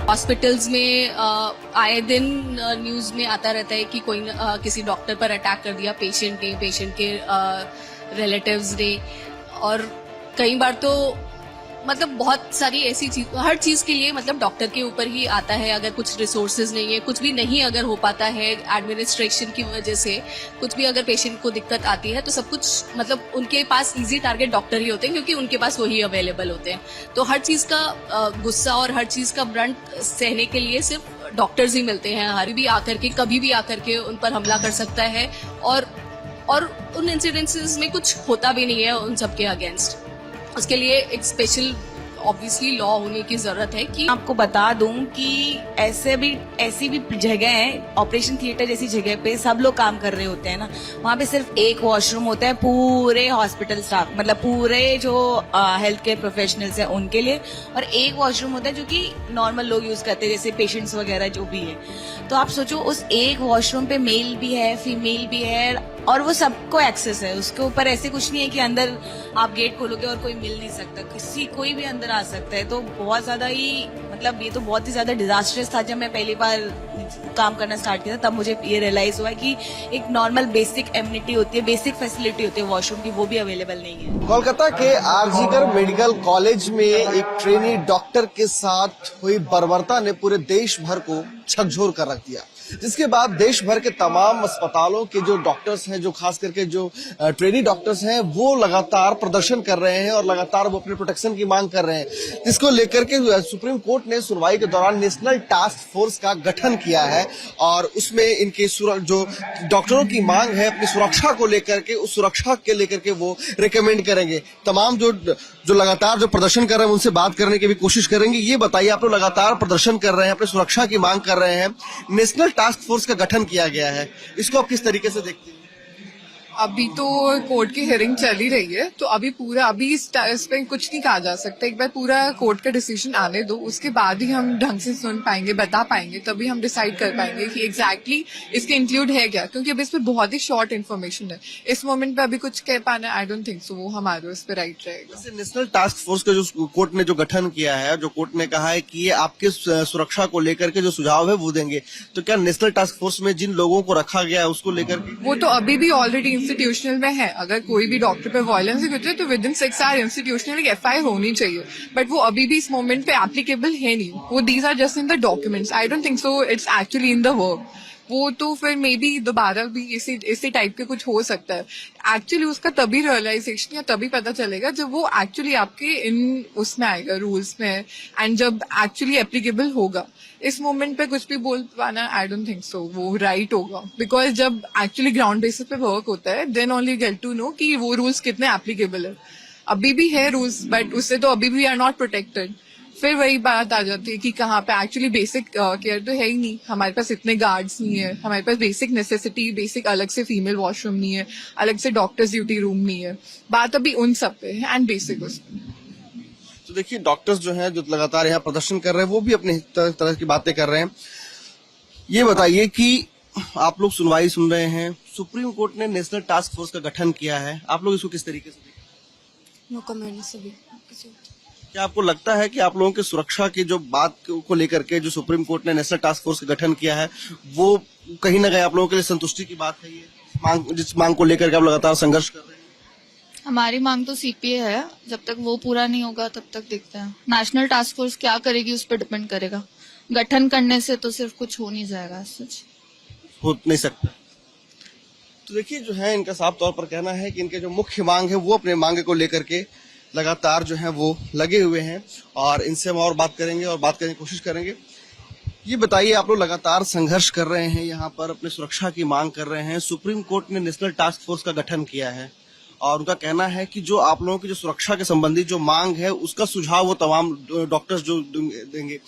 Hospitals में आए दिन न्यूज में आता रहता है कि कोई किसी डॉक्टर पर अटैक कर दिया पेशेंट ने, पेशेंट के रिलेटिव्स ने, और कई बार तो मतलब बहुत सारी ऐसी चीज, हर चीज के लिए मतलब डॉक्टर के ऊपर ही आता है। अगर कुछ रिसोर्सेज नहीं है, कुछ भी नहीं अगर हो पाता है एडमिनिस्ट्रेशन की वजह से, कुछ भी अगर पेशेंट को दिक्कत आती है तो सब कुछ मतलब उनके पास इजी टारगेट डॉक्टर ही होते हैं, क्योंकि उनके पास वही अवेलेबल होते हैं। तो हर चीज का गुस्सा और हर चीज का ब्रंट सहने के लिए सिर्फ डॉक्टर्स ही मिलते हैं। हर भी आकर के, कभी भी आकर के उन पर हमला कर सकता है, और उन इंसिडेंसेस में कुछ होता भी नहीं है उन सबके अगेंस्ट। उसके लिए एक स्पेशल ऑब्वियसली लॉ होने की जरूरत है। कि आपको बता दूं कि ऐसी भी जगह है, ऑपरेशन थिएटर जैसी जगह पे सब लोग काम कर रहे होते हैं ना, वहाँ पे सिर्फ एक वॉशरूम होता है पूरे हॉस्पिटल स्टाफ, मतलब पूरे जो हेल्थ केयर प्रोफेशनल्स हैं उनके लिए, और एक वॉशरूम होता है जो कि नॉर्मल लोग यूज करते हैं, जैसे पेशेंट्स वगैरह जो भी है। तो आप सोचो उस एक वॉशरूम पे मेल भी है, फीमेल भी है, और वो सबको एक्सेस है। उसके ऊपर ऐसे कुछ नहीं है कि अंदर आप गेट खोलोगे और कोई मिल नहीं सकता, कोई भी अंदर आ सकता है। तो बहुत ज्यादा ही मतलब ये तो बहुत ही ज्यादा डिजास्टर्स था। जब मैं पहली बार काम करना स्टार्ट किया तब मुझे ये रियलाइज हुआ कि एक नॉर्मल बेसिक एमिनिटी होती है, बेसिक फैसिलिटी होती है वॉशरूम की, वो भी अवेलेबल नहीं है। कोलकाता के आरजीकर मेडिकल कॉलेज में एक ट्रेनी डॉक्टर के साथ हुई बर्बरता ने पूरे देश भर को झकझोर कर रख दिया, जिसके बाद देश भर के तमाम अस्पतालों के जो डॉक्टर्स हैं, जो खास करके जो ट्रेनी डॉक्टर्स हैं, वो लगातार प्रदर्शन कर रहे हैं और लगातार वो अपने प्रोटेक्शन की मांग कर रहे हैं। जिसको लेकर के सुप्रीम कोर्ट ने सुनवाई के दौरान नेशनल टास्क फोर्स का गठन किया है, और उसमें इनके जो डॉक्टरों की मांग है अपनी सुरक्षा को लेकर के, उस सुरक्षा के लेकर के वो रिकमेंड करेंगे। तमाम जो लगातार जो प्रदर्शन कर रहे हैं उनसे बात करने की भी कोशिश करेंगे। ये बताइए, आप लोग लगातार प्रदर्शन कर रहे हैं, अपनी सुरक्षा की मांग कर रहे हैं, नेशनल टास्क फोर्स का गठन किया गया है, इसको आप किस तरीके से देखते हैं? अभी तो कोर्ट की हियरिंग चल ही रही है, तो अभी इस पे कुछ नहीं कहा जा सकता। एक बार पूरा कोर्ट का डिसीजन आने दो, उसके बाद ही हम ढंग से सुन पाएंगे, बता पाएंगे, तभी हम डिसाइड कर पाएंगे कि एग्जैक्टली इसके इंक्लूड है क्या। क्योंकि अभी इस पे बहुत ही शॉर्ट इन्फॉर्मेशन है, इस मोमेंट पे अभी कुछ कह पाना आई डोंट थिंक सो वो हमारे उस पर राइट रहेगा। नेशनल टास्क फोर्स का जो कोर्ट ने जो गठन किया है, जो कोर्ट ने कहा है कि ये आपके सुरक्षा को लेकर के जो सुझाव है वो देंगे, तो क्या नेशनल टास्क फोर्स में जिन लोगों को रखा गया है उसको लेकर वो तो अभी भी ऑलरेडी इंस्टीट्यूशनल में है। अगर कोई भी डॉक्टर पे वायलेंस गुजरे तो विद इन 6 आवर इंस्टीट्यूशनल एक एफआईआर होनी चाहिए, बट वो अभी भी इस मोमेंट पे एप्लीकेबल है नहीं। वो these are just in the documents, I don't think so it's actually in the work. वो तो फिर मे बी दोबारा भी इसी टाइप के कुछ हो सकता है। एक्चुअली उसका तभी रियलाइजेशन या तभी पता चलेगा जब वो एक्चुअली आपके इन उसमें आएगा, रूल्स में, एंड जब एक्चुअली एप्लीकेबल होगा। इस मोमेंट पे कुछ भी बोल पाना आई डोंट थिंक सो वो राइट होगा, बिकॉज जब एक्चुअली ग्राउंड बेसिस पे वर्क होता है then only get to know कि वो रूल्स कितने एप्लीकेबल है। अभी भी है रूल्स, बट उससे तो अभी भी आर नॉट प्रोटेक्टेड। फिर वही बात आ जाती है कि कहाँ पे एक्चुअली बेसिक केयर तो है ही नहीं, हमारे पास इतने गार्ड्स नहीं है, हमारे पास बेसिक नेसेसिटी, बेसिक अलग से फीमेल वॉशरूम नहीं है, अलग से डॉक्टर्स ड्यूटी रूम नहीं है। बात अभी उन सब पे है एंड बेसिक उस पे। तो देखिए, डॉक्टर्स जो हैं जो लगातार यहाँ प्रदर्शन कर रहे हैं वो भी अपने तरह की बातें कर रहे हैं। ये बताइए कि आप लोग सुनवाई सुन रहे हैं, सुप्रीम कोर्ट ने नेशनल टास्क फोर्स का गठन किया है, आप लोग इसको किस तरीके से देखते हैं? नो कमेंट सभी। क्या आपको लगता है कि आप लोगों की सुरक्षा की जो बात को लेकर के जो सुप्रीम कोर्ट ने नेशनल टास्क फोर्स का गठन किया है वो कहीं ना कहीं आप लोगों के लिए संतुष्टि की बात है? ये जिस मांग को लेकर के आप लगातार संघर्ष कर रहे हैं। हमारी मांग तो सीपीए है, जब तक वो पूरा नहीं होगा तब तक देखते हैं। नेशनल टास्क फोर्स क्या करेगी उस पर डिपेंड करेगा। गठन करने से तो सिर्फ कुछ हो नहीं जाएगा, सच हो नहीं सकता। तो देखिए, जो है इनका साफ तौर पर कहना है कि इनके जो मुख्य मांग है वो अपने मांगे को लेकर के लगातार जो है वो लगे हुए हैं, और इनसे हम और बात करेंगे और बात करने की कोशिश करेंगे। ये बताइए, आप लोग लगातार संघर्ष कर रहे हैं, यहाँ पर अपनी सुरक्षा की मांग कर रहे हैं। सुप्रीम कोर्ट ने नेशनल टास्क फोर्स का गठन किया है और उनका कहना है कि जो आप लोगों की जो सुरक्षा के संबंधी जो मांग है उसका सुझाव वो तमाम डॉक्टर्स जो देंगे,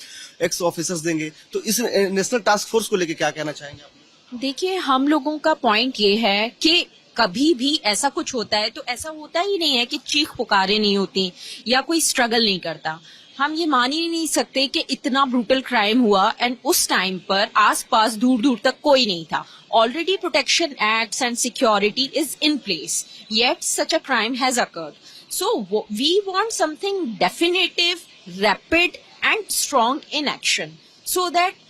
एक्स ऑफिसर्स देंगे। तो इस नेशनल टास्क फोर्स को लेकर क्या कहना चाहेंगे आप? देखिए, हम लोगों का पॉइंट ये है कि कभी भी ऐसा कुछ होता है तो ऐसा होता ही नहीं है कि चीख पुकारे नहीं होती या कोई स्ट्रगल नहीं करता। हम ये मान ही नहीं सकते कि इतना ब्रूटल क्राइम हुआ एंड उस टाइम पर आसपास दूर दूर तक कोई नहीं था। Already protection acts and security is in place, yet such a crime has occurred. So we want something definitive, rapid and strong in action. so that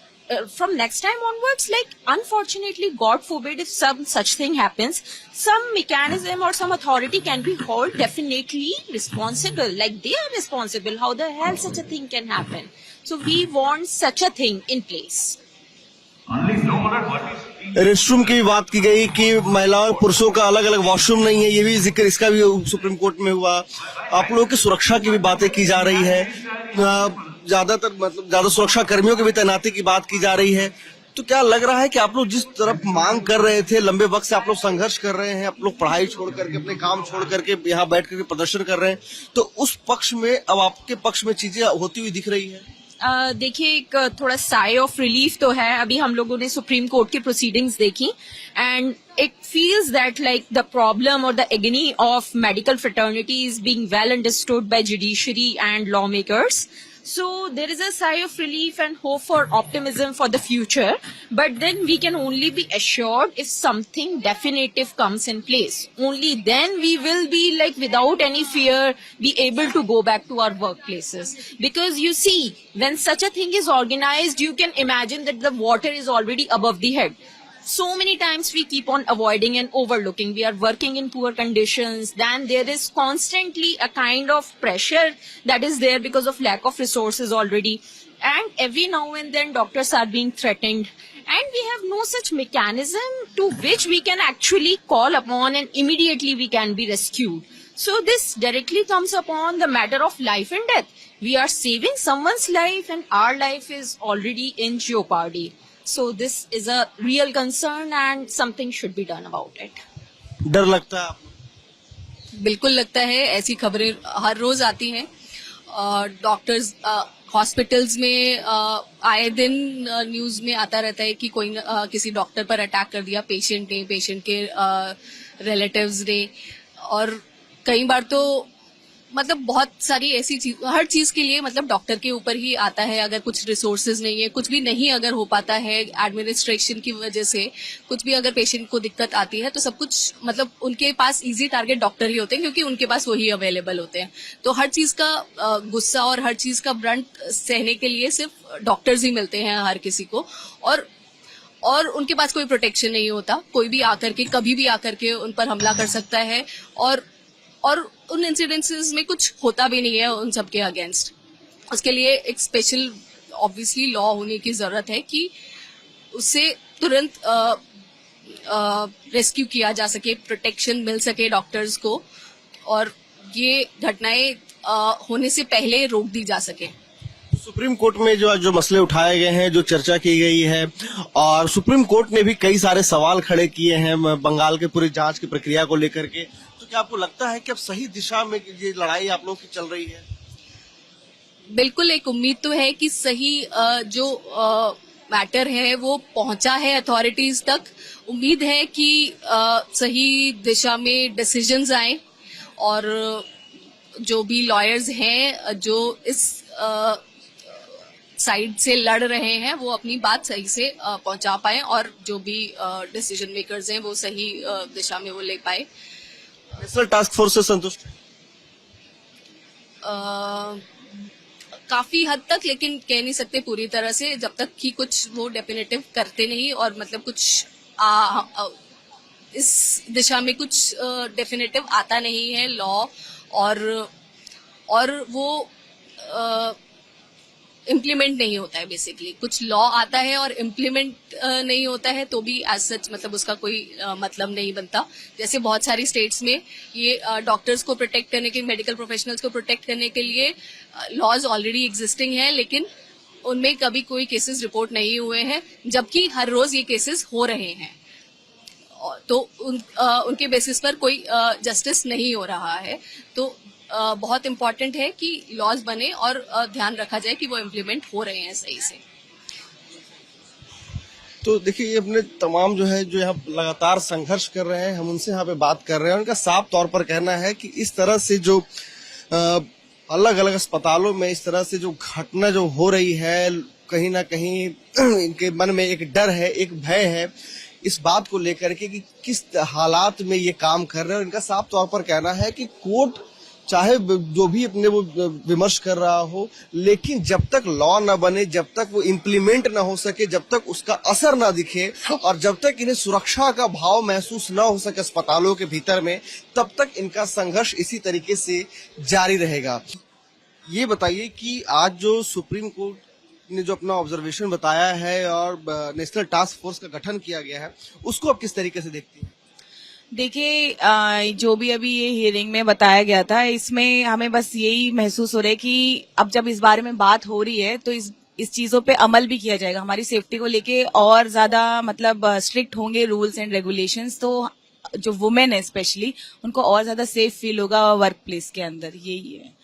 from next time onwards, like unfortunately, God forbid, if some such thing happens, some mechanism or some authority can be held definitely responsible. Like they are responsible. How the hell such a thing can happen? So we want such a thing in place. Restroom की भी बात की गई कि महिलाओं पुरुषों का अलग अलग वॉशरूम नहीं है, ये भी जिक्र इसका भी सुप्रीम कोर्ट में हुआ। आप लोगों की सुरक्षा की भी बातें की जा रही है, ज्यादातर मतलब ज्यादा सुरक्षा कर्मियों की भी तैनाती की बात की जा रही है। तो क्या लग रहा है कि आप लोग जिस तरफ मांग कर रहे थे, लंबे वक्त से आप लोग संघर्ष कर रहे हैं, आप लोग पढ़ाई छोड़ करके अपने काम छोड़ करके यहाँ बैठ करके प्रदर्शन कर रहे हैं, तो उस पक्ष में अब आपके पक्ष में चीजें होती हुई दिख रही है? देखिए, एक थोड़ा साई ऑफ रिलीफ तो है। अभी हम लोगों ने सुप्रीम कोर्ट की प्रोसीडिंग्स देखी and it feels that like the problem और the agony of medical fraternity is being well understood by judiciary and law makers. So there is a sigh of relief and hope for optimism for the future, but then we can only be assured if something definitive comes in place. Only then we will be like without any fear be able to go back to our workplaces. Because you see, when such a thing is organized, you can imagine that the water is already above the head. So many times we keep on avoiding and overlooking. We are working in poor conditions. Then there is constantly a kind of pressure that is there because of lack of resources already. And every now and then doctors are being threatened. And we have no such mechanism to which we can actually call upon and immediately we can be rescued. So this directly comes upon the matter of life and death. We are saving someone's life and our life is already in jeopardy. So this is a real concern and something should be done about it. डर लगता है आपको? बिल्कुल लगता है, ऐसी खबरें हर रोज आती हैं। डॉक्टर्स हॉस्पिटल्स में आए दिन न्यूज में आता रहता है कि कोई किसी डॉक्टर पर अटैक कर दिया पेशेंट ने, पेशेंट के रिलेटिव्स ने, और कई बार तो मतलब बहुत सारी ऐसी चीज, हर चीज के लिए मतलब डॉक्टर के ऊपर ही आता है। अगर कुछ रिसोर्सेज नहीं है, कुछ भी नहीं अगर हो पाता है एडमिनिस्ट्रेशन की वजह से, कुछ भी अगर पेशेंट को दिक्कत आती है, तो सब कुछ मतलब उनके पास इजी टारगेट डॉक्टर ही होते हैं क्योंकि उनके पास वही अवेलेबल होते हैं। तो हर चीज का गुस्सा और हर चीज का ब्रंट सहने के लिए सिर्फ डॉक्टर्स ही मिलते हैं हर किसी को, और उनके पास कोई प्रोटेक्शन नहीं होता। कोई भी आकर के कभी भी आकर के उन पर हमला कर सकता है, और उन इंसिडेंसेस में कुछ होता भी नहीं है उन सब के अगेंस्ट। उसके लिए एक स्पेशल ऑब्वियसली लॉ होने की जरूरत है कि उससे तुरंत रेस्क्यू किया जा सके, प्रोटेक्शन मिल सके डॉक्टर्स को, और ये घटनाएं होने से पहले रोक दी जा सके। सुप्रीम कोर्ट में जो मसले उठाए गए हैं, जो चर्चा की गई है, और सुप्रीम कोर्ट ने भी कई सारे सवाल खड़े किए हैं बंगाल के पूरी जांच की प्रक्रिया को लेकर के, तो क्या आपको लगता है कि अब सही दिशा में ये लड़ाई आप लोगों की चल रही है? बिल्कुल, एक उम्मीद तो है कि सही जो मैटर है वो पहुंचा है अथॉरिटीज तक। उम्मीद है कि सही दिशा में डिसीजंस आए, और जो भी लॉयर्स हैं जो इस साइड से लड़ रहे हैं वो अपनी बात सही से पहुंचा पाए, और जो भी डिसीजन मेकर्स हैं वो सही दिशा में वो ले पाए। नेशनल टास्क फोर्स से संतुष्ट है? काफी हद तक, लेकिन कह नहीं सकते पूरी तरह से, जब तक कि कुछ वो डेफिनेटिव करते नहीं, और मतलब कुछ इस दिशा में कुछ डेफिनेटिव आता नहीं है लॉ, और वो इम्प्लीमेंट नहीं होता है। बेसिकली कुछ लॉ आता है और इम्प्लीमेंट नहीं होता है, तो भी एज सच मतलब उसका कोई मतलब नहीं बनता। जैसे बहुत सारी स्टेट्स में ये डॉक्टर्स को प्रोटेक्ट करने के, मेडिकल प्रोफेशनल्स को प्रोटेक्ट करने के लिए लॉज ऑलरेडी एग्जिस्टिंग है, लेकिन उनमें कभी कोई केसेस रिपोर्ट नहीं हुए हैं, जबकि हर रोज ये केसेस हो रहे हैं। तो उनके बेसिस पर कोई जस्टिस नहीं हो रहा है। तो बहुत इम्पोर्टेंट है कि लॉज बने और ध्यान रखा जाए कि वो इम्प्लीमेंट हो रहे हैं सही से। तो देखिए, ये अपने तमाम जो यहाँ लगातार संघर्ष कर रहे हैं, हम उनसे यहाँ पे बात कर रहे हैं। उनका साफ तौर पर कहना है कि इस तरह से जो अलग अलग अस्पतालों में इस तरह से जो घटना जो हो रही है, कहीं ना कहीं इनके मन में एक डर है, एक भय है इस बात को लेकर के कि किस हालात में ये काम कर रहे हैं। इनका साफ तौर पर कहना है कि कोर्ट चाहे जो भी अपने वो विमर्श कर रहा हो, लेकिन जब तक लॉ न बने, जब तक वो इम्प्लीमेंट न हो सके, जब तक उसका असर न दिखे और जब तक इन्हें सुरक्षा का भाव महसूस न हो सके अस्पतालों के भीतर में, तब तक इनका संघर्ष इसी तरीके से जारी रहेगा। ये बताइए कि आज जो सुप्रीम कोर्ट ने जो अपना ऑब्जर्वेशन बताया है और नेशनल टास्क फोर्स का गठन किया गया है, उसको आप किस तरीके से देखती हैं? देखिए, जो भी अभी ये हियरिंग में बताया गया था, इसमें हमें बस यही महसूस हो रहा है कि अब जब इस बारे में बात हो रही है तो इस चीजों पे अमल भी किया जाएगा। हमारी सेफ्टी को लेके और ज्यादा मतलब स्ट्रिक्ट होंगे रूल्स एंड रेगुलेशंस, तो जो वुमेन है स्पेशली उनको और ज्यादा सेफ फील होगा वर्क प्लेस के अंदर, यही है।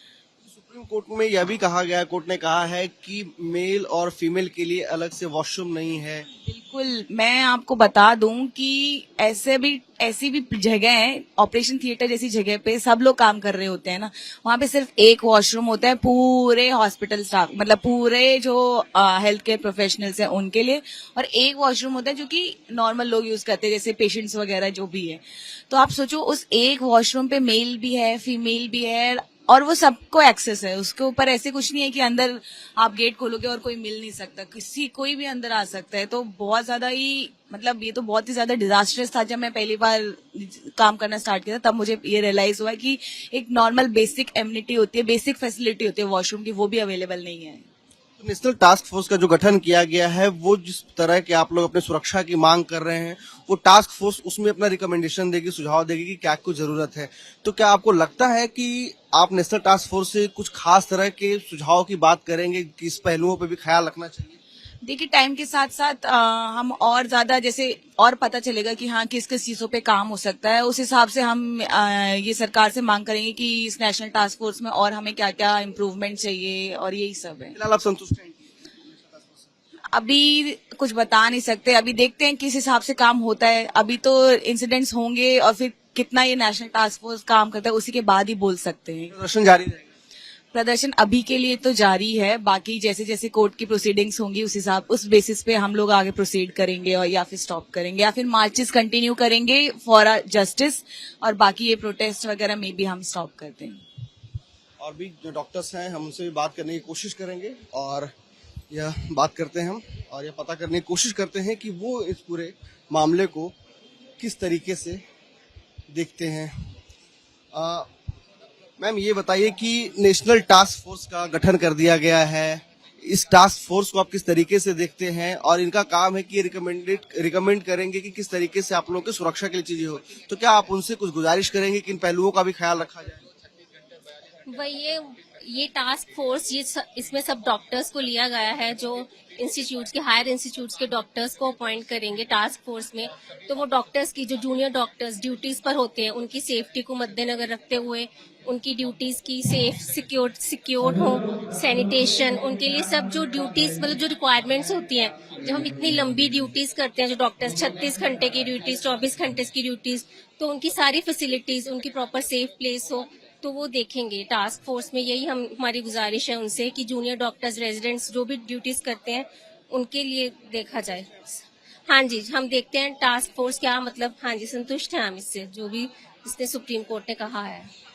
सुप्रीम कोर्ट में यह भी कहा गया, कोर्ट ने कहा है कि मेल और फीमेल के लिए अलग से वॉशरूम नहीं है। बिल्कुल, मैं आपको बता दूं कि ऐसी भी जगह है, ऑपरेशन थिएटर जैसी जगह पे सब लोग काम कर रहे होते हैं ना, वहां पे सिर्फ एक वॉशरूम होता है पूरे हॉस्पिटल स्टाफ, मतलब पूरे जो हेल्थ केयर प्रोफेशनल्स हैं उनके लिए, और एक वॉशरूम होता है जो कि नॉर्मल लोग यूज करते हैं जैसे पेशेंट्स वगैरह जो भी है। तो आप सोचो उस एक वॉशरूम पे मेल भी है, फीमेल भी है, और वो सबको एक्सेस है, उसके ऊपर ऐसे कुछ नहीं है कि अंदर आप गेट खोलोगे और कोई मिल नहीं सकता, कोई भी अंदर आ सकता है। तो बहुत ज्यादा ही मतलब ये तो बहुत ही ज्यादा डिजास्टरस था। जब मैं पहली बार काम करना स्टार्ट किया था तब मुझे ये रियलाइज हुआ कि एक नॉर्मल बेसिक एम्यूनिटी होती है, बेसिक फैसिलिटी होती है वॉशरूम की, वो भी अवेलेबल नहीं है। तो नेशनल टास्क फोर्स का जो गठन किया गया है, वो जिस तरह के आप लोग अपने सुरक्षा की मांग कर रहे हैं, वो टास्क फोर्स उसमें अपना रिकमेंडेशन देगी, सुझाव देगी कि क्या कुछ जरूरत है। तो क्या आपको लगता है कि आप नेशनल टास्क फोर्स से कुछ खास तरह के सुझाव की बात करेंगे, किस पहलुओं पर भी ख्याल रखना चाहिए? देखिए, टाइम के साथ साथ हम और ज्यादा जैसे और पता चलेगा कि हाँ किस किस चीजों पे काम हो सकता है, उस हिसाब से हम ये सरकार से मांग करेंगे कि इस नेशनल टास्क फोर्स में और हमें क्या क्या इम्प्रूवमेंट चाहिए, और यही सब है। फिलहाल आप संतुष्ट हैं? अभी कुछ बता नहीं सकते, अभी देखते हैं किस हिसाब से काम होता है। अभी तो इंसिडेंट्स होंगे और फिर कितना ये नेशनल टास्क फोर्स काम करता है उसी के बाद ही बोल सकते हैं। प्रदर्शन जारी रहेगा? प्रदर्शन अभी के लिए तो जारी है, बाकी जैसे जैसे कोर्ट की प्रोसीडिंग्स होंगी उस बेसिस पे हम लोग आगे प्रोसीड करेंगे, और या फिर स्टॉप करेंगे या फिर मार्चेस कंटिन्यू करेंगे फॉर जस्टिस, और बाकी ये प्रोटेस्ट वगैरह में भी हम स्टॉप कर देंगे। और भी जो डॉक्टर्स हैं हम उनसे भी बात करने की कोशिश करेंगे, और यह बात करते हैं हम और यह पता करने की कोशिश करते हैं कि वो इस पूरे मामले को किस तरीके से देखते हैं। मैम, ये बताइए कि नेशनल टास्क फोर्स का गठन कर दिया गया है, इस टास्क फोर्स को आप किस तरीके से देखते हैं, और इनका काम है कि रिकमेंड करेंगे कि किस तरीके से आप लोगों की सुरक्षा के लिए चीजें हो, तो क्या आप उनसे कुछ गुजारिश करेंगे कि इन पहलुओं का भी ख्याल रखा जाए? वही ये टास्क फोर्स इसमें सब डॉक्टर्स को लिया गया है, जो इंस्टीट्यूट्स के हायर इंस्टीट्यूट्स के डॉक्टर्स को अपॉइंट करेंगे टास्क फोर्स में। तो वो डॉक्टर्स की जो जूनियर डॉक्टर्स ड्यूटीज पर होते हैं उनकी सेफ्टी को मद्देनजर रखते हुए उनकी ड्यूटीज की सेफ सिक्योर्ड हो, सैनिटेशन, उनके लिए सब जो ड्यूटीज मतलब जो रिक्वायरमेंट्स होती हैं, जब हम इतनी लंबी ड्यूटीज करते हैं जो डॉक्टर्स 36 घंटे की ड्यूटीज, 24 घंटे की ड्यूटीज, तो उनकी सारी फैसिलिटीज, उनकी प्रॉपर सेफ प्लेस हो, तो वो देखेंगे टास्क फोर्स में। यही हमारी गुजारिश है उनसे कि जूनियर डॉक्टर्स, रेजिडेंट्स जो भी ड्यूटीज करते हैं उनके लिए देखा जाए। हाँ जी, हम देखते हैं टास्क फोर्स क्या मतलब, हाँ जी संतुष्ट हैं हम इससे, जो भी इसने सुप्रीम कोर्ट ने कहा है।